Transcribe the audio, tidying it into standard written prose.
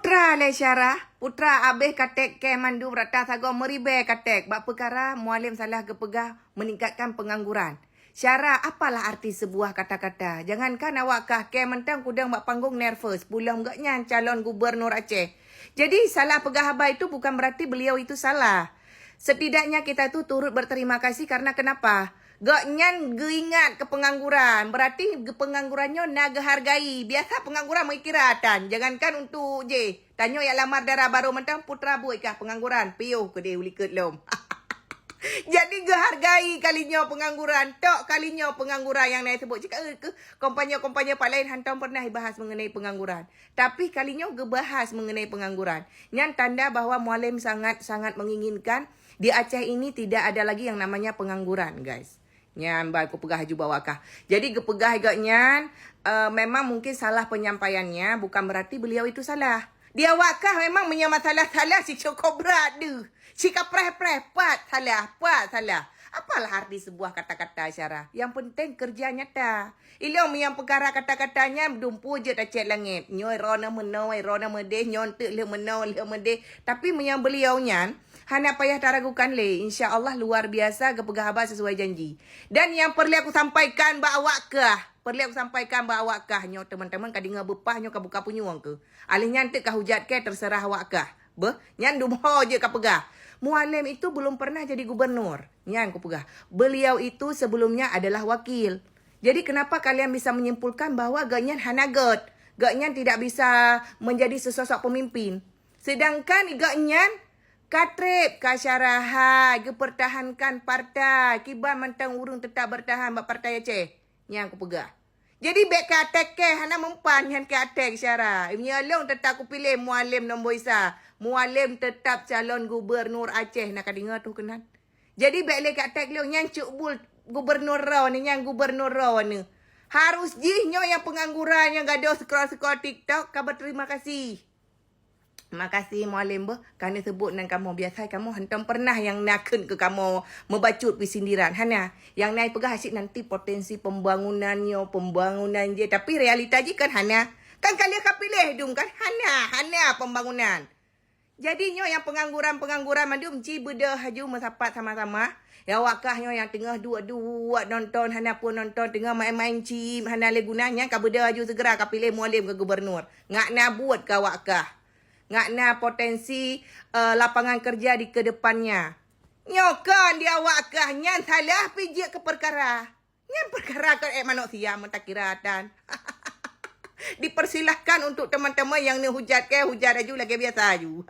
Putra le Syarah, putra abih katek ke mandu berata sago meribe katek. Bak perkara mualim salah kepegah meningkatkan pengangguran. Syarah, apalah arti sebuah kata-kata? Jangankan awak kah ke mentang kudang bak panggung nervous. Pulang gaknya calon gubernur Aceh. Jadi salah pegah habai itu bukan berarti beliau itu salah. Setidaknya kita tu turut berterima kasih karena kenapa? Gaknyan geingat ke pengangguran. Berarti penganggurannya nak hargai. Biasa pengangguran mengikiratan. Jangankan untuk je. Tanya yang lamar darah baru mentang putra buat kah pengangguran. Piuh ke dia uliket lom. Jadi gehargai kalinya pengangguran. Tok kalinya pengangguran yang naik sebut. Cakap ke kompanya-kompanya pak lain hantam pernah bahas mengenai pengangguran. Tapi kalinya gebahas mengenai pengangguran. Yang tanda bahawa Mualim sangat-sangat menginginkan di Aceh ini tidak ada lagi yang namanya pengangguran, guys. Nyan baik aku pegah haju bawakah. Jadi gepegah agaknya memang mungkin salah penyampaiannya. Bukan berarti beliau itu salah. Dia wakah memang punya masalah-salah si cukup berat tu. Si kapreh-preh, pat salah. Apalah arti sebuah kata-kata Syarah? Yang penting kerja nyata. Ilong yang perkara kata-katanya dumpu je tak cek langit. Nyoy rona menoi, rona medeh, nyontek le menoi, le medeh. Tapi yang beliau nyan, hana payah taragukan le. InsyaAllah luar biasa kepegah abah sesuai janji. Dan yang perlu aku sampaikan bahawa kah? Nyo teman-teman kadang bepah nyo kabuka punyuang ke. Alih nyantik kah hujat ke terserah awak kah. Nyan dumho je kah pegah. Mualim itu belum pernah jadi gubernur. Nyan ku pegah. Beliau itu sebelumnya adalah wakil. Jadi kenapa kalian bisa menyimpulkan bahawa Ganyan hanagot. Ganyan tidak bisa menjadi sesosok pemimpin. Sedangkan Ganyan katrip kasyarahat, pertahankan partai. Kibar mentang urung tetap bertahan buat partai Aceh. Yang aku pegah. Jadi bek katek ke hana mempan yang katek Syarah. Menyalong tetap aku pilih Mualim nombor isa. Mualim tetap calon gubernur Aceh nak dengar tu kenan. Jadi bek le katek leong yang cukbul gubernur raw ni yang gubernur raw ni. Harus jihnyo yang pengangguran yang gaduh scroll TikTok. Kabar terima kasih. Terima kasih Mualim kerana sebut dengan kamu. Biasa kamu hentam pernah yang nakun ke kamu membacut sindiran. Hana, yang naik pegah asyik nanti potensi pembangunannya, pembangunan je. Tapi realita je kan Hana. Kan kalian akan pilih dong kan Hana pembangunan. Jadinya yang pengangguran mandu mesti beda haju mesapat sama-sama. Ya wakahnya yang tengah dua nonton Hana pun nonton tengah main-main cim Hana le gunanya ka beda haju segera ka pilih Mualim ke gubernur. Ngak na buat ka wakah. Ngakna potensi lapangan kerja di kedepannya. Nyokan dia wakah nyan salah pijak ke perkara. Nyan perkara ke manusia mentakiratan. Dipersilahkan untuk teman-teman yang ni hujat ke hujat aju lagi biasa aju.